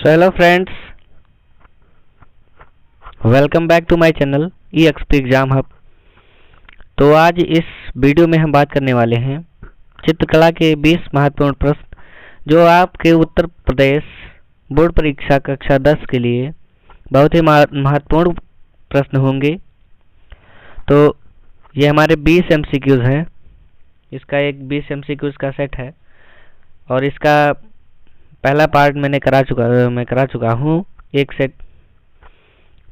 So hello friends, welcome back to my channel EXP exam hub. तो आज इस video में हम बात करने वाले हैं चित्रकला के 20 महत्वपूर्ण प्रश्न जो आपके उत्तर प्रदेश बोर्ड परीक्षा कक्षा 10 के लिए बहुत ही महत्वपूर्ण प्रश्न होंगे। तो ये हमारे 20 MCQs हैं। इसका एक 20 MCQs का सेट है और इसका पहला पार्ट मैं करा चुका हूँ एक सेट।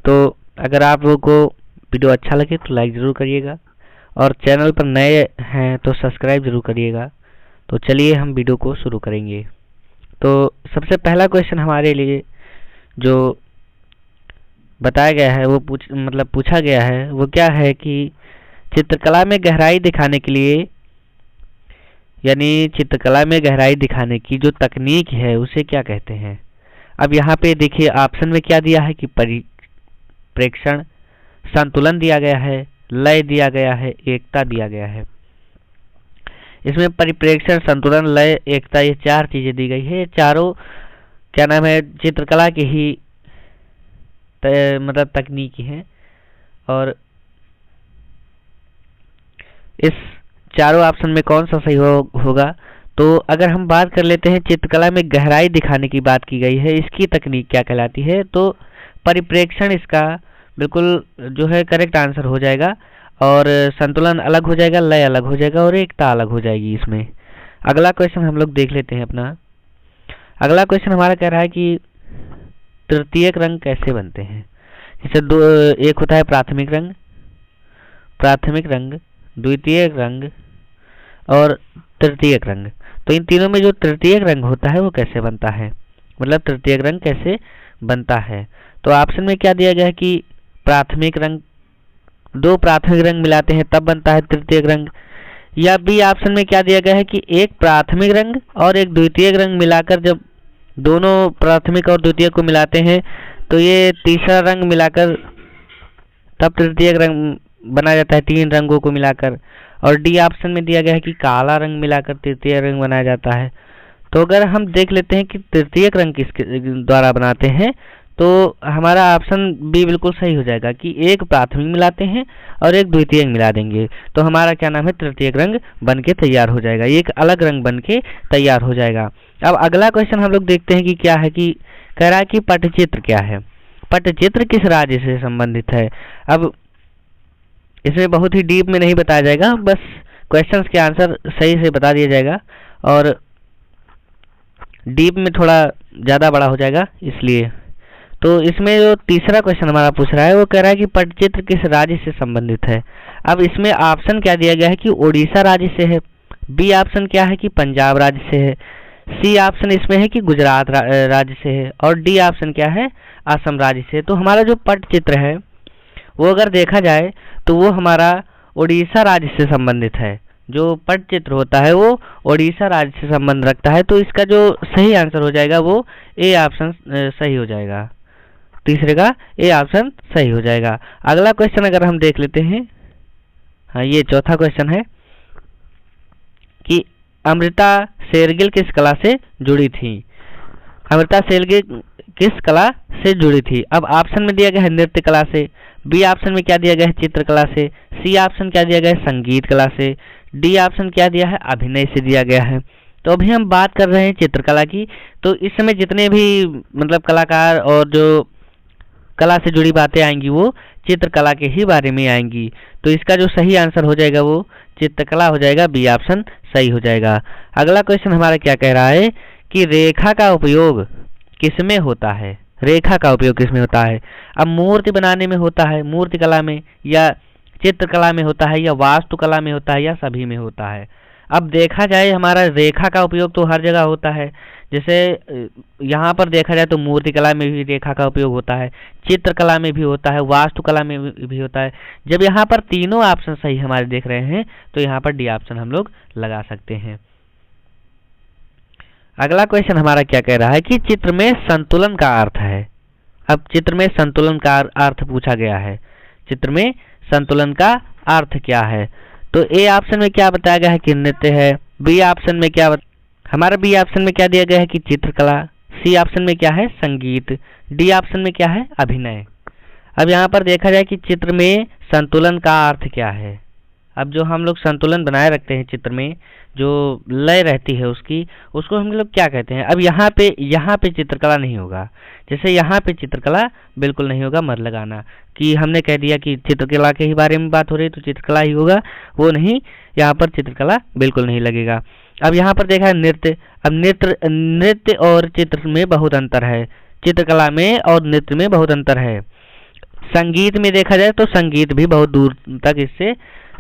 तो अगर आप लोगों को वीडियो अच्छा लगे तो लाइक ज़रूर करिएगा और चैनल पर नए हैं तो सब्सक्राइब ज़रूर करिएगा। तो चलिए हम वीडियो को शुरू करेंगे। तो सबसे पहला क्वेश्चन हमारे लिए जो बताया गया है वो पूछा गया है वो क्या है कि चित्रकला में गहराई दिखाने के लिए यानी चित्रकला में गहराई दिखाने की जो तकनीक है उसे क्या कहते हैं। अब यहाँ पे देखिए ऑप्शन में क्या दिया है कि परिप्रेक्षण, संतुलन दिया गया है, लय दिया गया है, एकता दिया गया है। इसमें परिप्रेक्षण, संतुलन, लय, एकता ये चार चीजें दी गई है। ये चारों क्या नाम है चित्रकला की ही तकनीकी हैं और इस चारों ऑप्शन में कौन सा सही होगा। तो अगर हम बात कर लेते हैं चित्रकला में गहराई दिखाने की बात की गई है, इसकी तकनीक क्या कहलाती है, तो परिप्रेक्षण इसका बिल्कुल जो है करेक्ट आंसर हो जाएगा और संतुलन अलग हो जाएगा, लय अलग हो जाएगा और एकता अलग हो जाएगी इसमें। अगला क्वेश्चन हम लोग देख लेते हैं अपना। अगला क्वेश्चन हमारा कह रहा है कि तृतीयक रंग कैसे बनते हैं। जैसे एक होता है प्राथमिक रंग, द्वितीयक रंग और तृतीयक रंग। तो इन तीनों में जो तृतीयक रंग होता है वो कैसे बनता है, मतलब तृतीयक रंग कैसे बनता है। तो ऑप्शन में क्या दिया गया है कि प्राथमिक रंग, दो प्राथमिक रंग मिलाते हैं तब बनता है तृतीयक रंग, या बी ऑप्शन में क्या दिया गया है कि एक प्राथमिक रंग और एक द्वितीयक रंग मिलाकर जब दोनों प्राथमिक और द्वितीयक को मिलाते हैं तो ये तीसरा रंग मिलाकर तब तृतीयक रंग बनाया जाता है, तीन रंगों को मिलाकर। और डी ऑप्शन में दिया गया है कि काला रंग मिलाकर तृतीय रंग बनाया जाता है। तो अगर हम देख लेते हैं कि तृतीयक रंग किसके द्वारा बनाते हैं तो हमारा ऑप्शन बी बिल्कुल सही हो जाएगा कि एक प्राथमिक मिलाते हैं और एक द्वितीयक मिला देंगे तो हमारा क्या नाम है तृतीयक रंग बन के तैयार हो जाएगा, एक अलग रंग बन के तैयार हो जाएगा। अब अगला क्वेश्चन हम लोग देखते हैं कि क्या है कि कह रहा है कि पटचित्र क्या है, पटचित्र किस राज्य से संबंधित है। अब इसमें बहुत ही डीप में नहीं बताया जाएगा, बस क्वेश्चंस के आंसर सही से बता दिया जाएगा और डीप में थोड़ा ज़्यादा बड़ा हो जाएगा इसलिए। तो इसमें जो तीसरा क्वेश्चन हमारा पूछ रहा है वो कह रहा है कि पटचित्र किस राज्य से संबंधित है। अब इसमें ऑप्शन क्या दिया गया है कि उड़ीसा राज्य से है, बी ऑप्शन क्या है कि पंजाब राज्य से है, सी ऑप्शन इसमें है कि गुजरात राज्य से है और डी ऑप्शन क्या है असम राज्य से। तो हमारा जो पटचित्र है वो अगर देखा जाए तो वो हमारा उड़ीसा राज्य से संबंधित है। जो पटचित्र होता है वो उड़ीसा राज्य से संबंध रखता है। तो इसका जो सही आंसर हो जाएगा वो ए ऑप्शन सही हो जाएगा, तीसरे का ए ऑप्शन सही हो जाएगा। अगला क्वेश्चन अगर हम देख लेते हैं, हाँ ये चौथा क्वेश्चन है कि अमृता शेरगिल किस कला से जुड़ी थी। अमृता शेरगिल किस कला से जुड़ी थी। अब ऑप्शन में दिया गया है नृत्य कला से, बी ऑप्शन में क्या दिया गया है चित्रकला से, सी ऑप्शन क्या दिया गया है संगीत कला से, डी ऑप्शन क्या दिया है अभिनय से दिया गया है। तो अभी हम बात कर रहे हैं चित्रकला की। तो इस समय जितने भी मतलब कलाकार और जो कला से जुड़ी बातें आएंगी वो चित्रकला के ही बारे में आएंगी। तो इसका जो सही आंसर हो जाएगा वो चित्रकला हो जाएगा, बी ऑप्शन सही हो जाएगा। अगला क्वेश्चन हमारा क्या कह रहा है कि रेखा का उपयोग किसमें होता है, रेखा का उपयोग किसमें होता है। अब मूर्ति बनाने में होता है, मूर्ति कला में, या चित्रकला में होता है, या वास्तुकला में होता है, या सभी में होता है। अब देखा जाए हमारा रेखा का उपयोग तो हर जगह होता है। जैसे यहाँ पर देखा जाए तो मूर्ति कला में भी रेखा का उपयोग होता है, चित्रकला में भी होता है, वास्तुकला में भी होता है। जब यहाँ पर तीनों ऑप्शन सही हमारे देख रहे हैं तो यहाँ पर डी ऑप्शन हम लोग लगा सकते हैं। अगला क्वेश्चन हमारा क्या कह रहा है कि चित्र में संतुलन का अर्थ है। अब चित्र में संतुलन का अर्थ पूछा गया है, चित्र में संतुलन का अर्थ क्या है। तो ए ऑप्शन में क्या बताया गया है कि नृत्य है, बी ऑप्शन में क्या हमारा बी ऑप्शन में क्या दिया गया है कि चित्रकला, सी ऑप्शन में क्या है संगीत, डी ऑप्शन में क्या है अभिनय। अब यहाँ पर देखा जाए कि चित्र में संतुलन का अर्थ क्या है। अब जो हम लोग संतुलन बनाए रखते हैं चित्र में, जो लय रहती है उसकी, उसको हम लोग क्या कहते हैं। अब यहाँ पे चित्रकला नहीं होगा। जैसे यहाँ पे चित्रकला बिल्कुल नहीं होगा, मत लगाना कि हमने कह दिया कि चित्रकला के ही बारे में बात हो रही है तो चित्रकला ही होगा, वो नहीं, यहाँ पर चित्रकला बिल्कुल नहीं लगेगा। अब यहाँ पर देखा है नृत्य। अब नृत्य और चित्र में बहुत अंतर है, चित्रकला में और नृत्य में बहुत अंतर है। संगीत में देखा जाए तो संगीत भी बहुत दूर तक इससे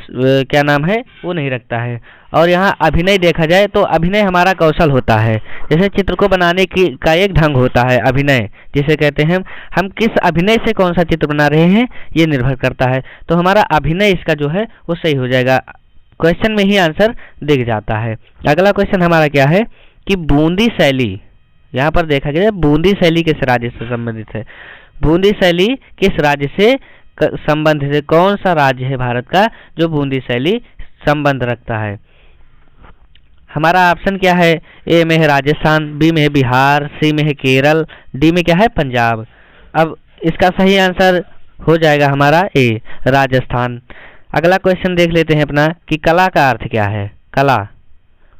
क्या नाम है वो नहीं रखता है। और यहाँ अभिनय देखा जाए तो अभिनय हमारा कौशल होता है। जैसे चित्र को बनाने की का एक ढंग होता है अभिनय, जिसे कहते हैं हम किस अभिनय से कौन सा चित्र बना रहे हैं ये निर्भर करता है। तो हमारा अभिनय इसका जो है वो सही हो जाएगा, क्वेश्चन में ही आंसर दिख जाता है। अगला क्वेश्चन हमारा क्या है कि बूंदी शैली, यहाँ पर देखा गया बूंदी शैली किस राज्य से संबंधित है। बूंदी शैली किस राज्य से संबंधित है, कौन सा राज्य है भारत का जो बूंदी शैली संबंध रखता है। हमारा ऑप्शन क्या है, ए में है राजस्थान, बी में है बिहार, सी में है केरल, डी में क्या है पंजाब। अब इसका सही आंसर हो जाएगा हमारा ए राजस्थान। अगला क्वेश्चन देख लेते हैं अपना कि कला का अर्थ क्या है। कला,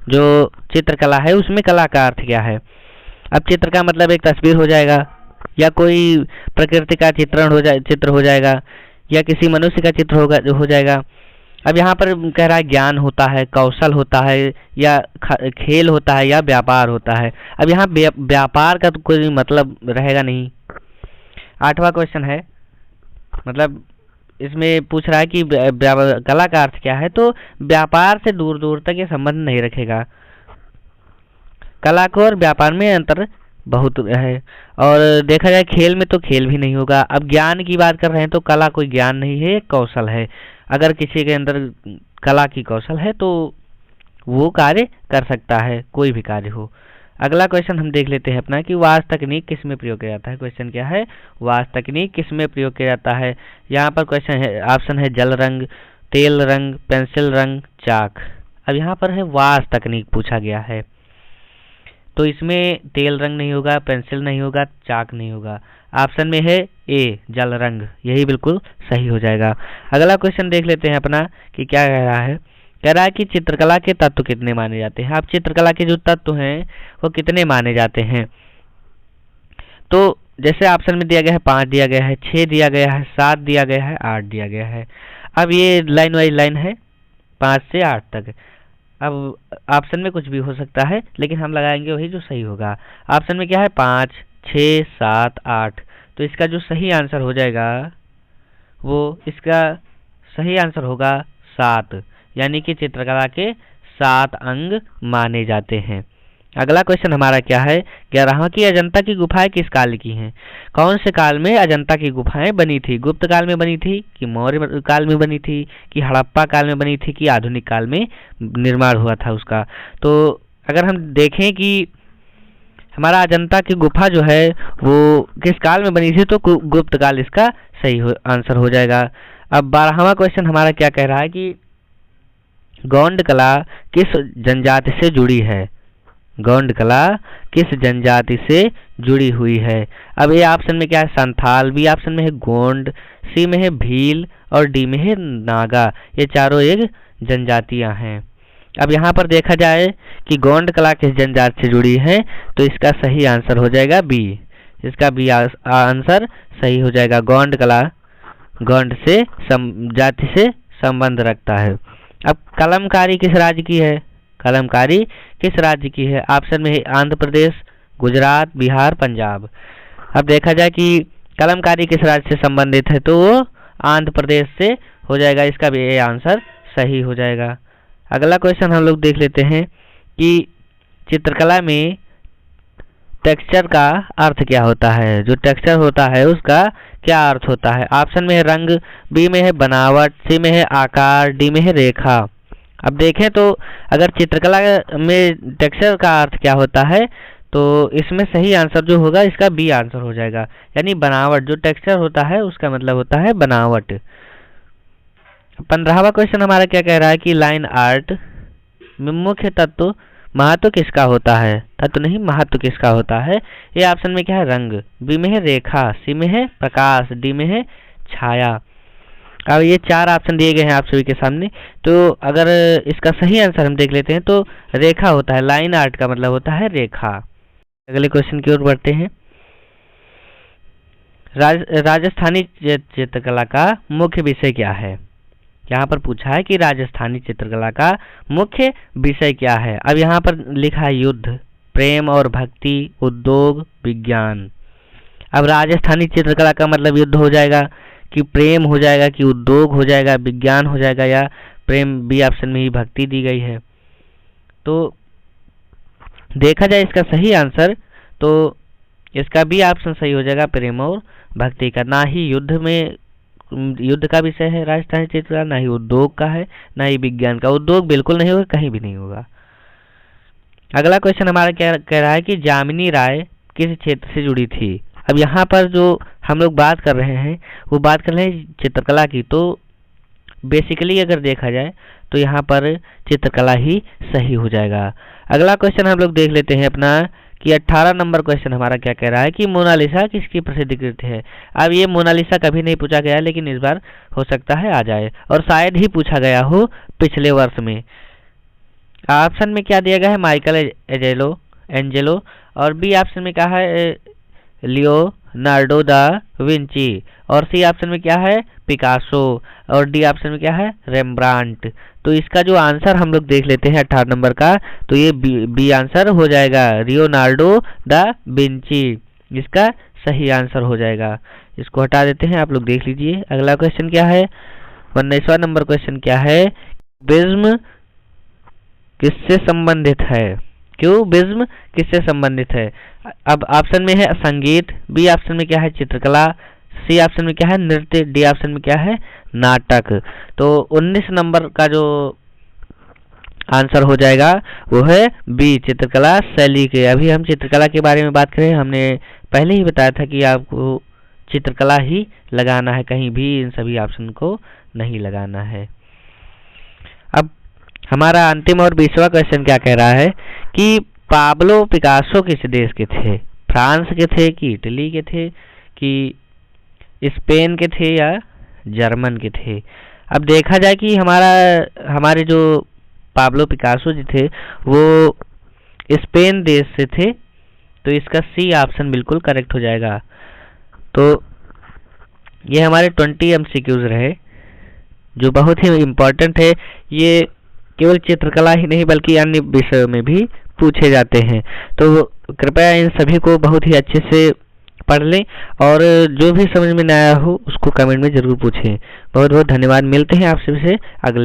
जो चित्रकला है उसमें कला का अर्थ क्या है। अब चित्र का मतलब एक तस्वीर हो जाएगा, या कोई प्रकृति का चित्र हो जाएगा, या किसी मनुष्य का चित्र हो जाएगा। अब यहाँ पर कह रहा है ज्ञान होता है, कौशल होता है, या खेल होता है, या व्यापार होता है। अब यहाँ व्यापार का तो कोई मतलब रहेगा नहीं। 8वां क्वेश्चन है, मतलब इसमें पूछ रहा है कि कला का अर्थ क्या है, तो व्यापार से दूर दूर तक ये संबंध नहीं रखेगा। कला को और व्यापार में अंतर बहुत है। और देखा जाए खेल में तो खेल भी नहीं होगा। अब ज्ञान की बात कर रहे हैं तो कला कोई ज्ञान नहीं है, कौशल है। अगर किसी के अंदर कला की कौशल है तो वो कार्य कर सकता है, कोई भी कार्य हो। अगला क्वेश्चन हम देख लेते हैं अपना कि वास तकनीक किस में प्रयोग किया जाता है। क्वेश्चन क्या है, वास तकनीक किस में प्रयोग किया जाता है। यहाँ पर क्वेश्चन है, ऑप्शन है जल रंग, तेल रंग, पेंसिल रंग, चाक। अब यहाँ पर है वास तकनीक पूछा गया है, तो इसमें तेल रंग नहीं होगा, पेंसिल नहीं होगा, चाक नहीं होगा। ऑप्शन में है ए जल रंग, यही बिल्कुल सही हो जाएगा। अगला क्वेश्चन देख लेते हैं अपना कि क्या कह रहा है। कह रहा है कि चित्रकला के तत्व कितने माने जाते हैं। अब चित्रकला के जो तत्व हैं वो कितने माने जाते हैं, तो जैसे ऑप्शन में दिया गया है 5 दिया गया है, 6 दिया गया है, 7 दिया गया है, 8 दिया गया है। अब ये लाइन वाइज लाइन है 5 से 8 तक। अब ऑप्शन में कुछ भी हो सकता है, लेकिन हम लगाएंगे वही जो सही होगा। ऑप्शन में क्या है 5, 6, 7, 8, तो इसका जो सही आंसर हो जाएगा वो इसका सही आंसर होगा 7, यानी कि चित्रकला के 7 अंग माने जाते हैं। अगला क्वेश्चन हमारा क्या है, 11वां की अजंता की गुफाएं किस काल की हैं। कौन से काल में अजंता की गुफाएं बनी थी। गुप्त काल में बनी थी, कि मौर्य काल में बनी थी, कि हड़प्पा काल में बनी थी, कि आधुनिक काल में निर्माण हुआ था उसका। तो अगर हम देखें कि हमारा अजंता की गुफा जो है वो किस काल में बनी थी, तो गुप्त काल इसका सही आंसर हो जाएगा। अब 12वां क्वेश्चन हमारा क्या कह रहा है कि गौंड कला किस जनजाति से जुड़ी है। गौंड कला किस जनजाति से जुड़ी हुई है। अब ए ऑप्शन में क्या है संथाल, बी ऑप्शन में है गोंड, सी में है भील और डी में है नागा। ये चारों एक जनजातियां हैं। अब यहाँ पर देखा जाए कि गौंड कला किस जनजाति से जुड़ी है, तो इसका सही आंसर हो जाएगा बी। इसका बी आंसर सही हो जाएगा। गौंड कला गौंड से जाति से संबंध रखता है। अब कलमकारी किस राज्य की है। कलमकारी किस राज्य की है। ऑप्शन में है आंध्र प्रदेश, गुजरात, बिहार, पंजाब। अब देखा जाए कि कलमकारी किस राज्य से संबंधित है, तो वो आंध्र प्रदेश से हो जाएगा। इसका भी ये आंसर सही हो जाएगा। अगला क्वेश्चन हम लोग देख लेते हैं कि चित्रकला में टेक्सचर का अर्थ क्या होता है। जो टेक्सचर होता है उसका क्या अर्थ होता है। ऑप्शन में है रंग, बी में है बनावट, सी में है आकार, डी में है रेखा। अब देखें तो अगर चित्रकला में टेक्सचर का अर्थ क्या होता है, तो इसमें सही आंसर जो होगा इसका बी आंसर हो जाएगा, यानी बनावट। जो टेक्सचर होता है उसका मतलब होता है बनावट। 15वां क्वेश्चन हमारा क्या कह रहा है कि लाइन आर्ट में मुख्य तत्व महत्व किसका होता है? तत्व नहीं, महत्व किसका होता है? ये ऑप्शन में क्या है? रंग। बी में है रेखा, सी में है प्रकाश, डी में है छाया। अब ये 4 ऑप्शन दिए गए हैं आप सभी के सामने। तो अगर इसका सही आंसर हम देख लेते हैं तो रेखा होता है। लाइन आर्ट का मतलब होता है रेखा। अगले क्वेश्चन की ओर बढ़ते हैं। राजस्थानी चित्रकला का मुख्य विषय क्या है? यहाँ पर पूछा है कि राजस्थानी चित्रकला का मुख्य विषय क्या है। अब यहाँ पर लिखा है युद्ध, प्रेम और भक्ति, उद्योग, विज्ञान। अब राजस्थानी चित्रकला का मतलब युद्ध हो जाएगा कि प्रेम हो जाएगा कि उद्योग हो जाएगा, विज्ञान हो जाएगा या प्रेम, बी ऑप्शन में ही भक्ति दी गई है। तो देखा जाए इसका सही आंसर तो इसका बी ऑप्शन सही हो जाएगा, प्रेम और भक्ति का। ना ही युद्ध का विषय है राजस्थानी चित्रकला, ना ही उद्योग का है, ना ही विज्ञान का। उद्योग बिल्कुल नहीं होगा, कहीं भी नहीं होगा। अगला क्वेश्चन हमारा क्या कह रहा है कि जामिनी राय किस क्षेत्र से जुड़ी थी? अब यहाँ पर जो हम लोग बात कर रहे हैं वो बात कर रहे हैं चित्रकला की। तो बेसिकली अगर देखा जाए तो यहाँ पर चित्रकला ही सही हो जाएगा। अगला क्वेश्चन हम लोग देख लेते हैं अपना कि 18 नंबर क्वेश्चन हमारा क्या कह रहा है कि मोनालिसा किसकी प्रसिद्ध कृति है? अब ये मोनालिसा कभी नहीं पूछा गया, लेकिन इस बार हो सकता है आ जाए, और शायद ही पूछा गया हो पिछले वर्ष में। ऑप्शन में क्या दिया गया है? माइकल एंजेलो, और बी ऑप्शन में क्या है? लियोनार्डो दा विंची, और सी ऑप्शन में क्या है? पिकासो, और डी ऑप्शन में क्या है? रेम्ब्रांट। तो इसका जो आंसर हम लोग देख लेते हैं 18 नंबर का, तो ये बी आंसर हो जाएगा, लियोनार्डो दा विंची इसका सही आंसर हो जाएगा। इसको हटा देते हैं, आप लोग देख लीजिए। अगला क्वेश्चन क्या है? 19वां नंबर क्वेश्चन क्या है? क्यूबिज्म किससे संबंधित है? क्यूबिज्म किससे संबंधित है? अब ऑप्शन में है संगीत, बी ऑप्शन में क्या है? चित्रकला, सी ऑप्शन में क्या है? नृत्य, डी ऑप्शन में क्या है? नाटक। तो 19 नंबर का जो आंसर हो जाएगा वो है बी, चित्रकला शैली के। अभी हम चित्रकला के बारे में बात करें, हमने पहले ही बताया था कि आपको चित्रकला ही लगाना है, कहीं भी इन सभी ऑप्शन को नहीं लगाना है। अब हमारा अंतिम और 20वां क्वेश्चन क्या कह रहा है कि पाब्लो पिकासो किस देश के थे? फ्रांस के थे कि इटली के थे कि स्पेन के थे या जर्मन के थे? अब देखा जाए कि हमारे जो पाब्लो पिकासो जी थे वो स्पेन देश से थे, तो इसका सी ऑप्शन बिल्कुल करेक्ट हो जाएगा। तो ये हमारे 20 MCQs रहे जो बहुत ही इम्पोर्टेंट है। ये केवल चित्रकला ही नहीं बल्कि अन्य विषयों में भी पूछे जाते हैं। तो कृपया इन सभी को बहुत ही अच्छे से पढ़ लें, और जो भी समझ में न आया हो उसको कमेंट में ज़रूर पूछें। बहुत बहुत धन्यवाद। मिलते हैं आप सभी से अगले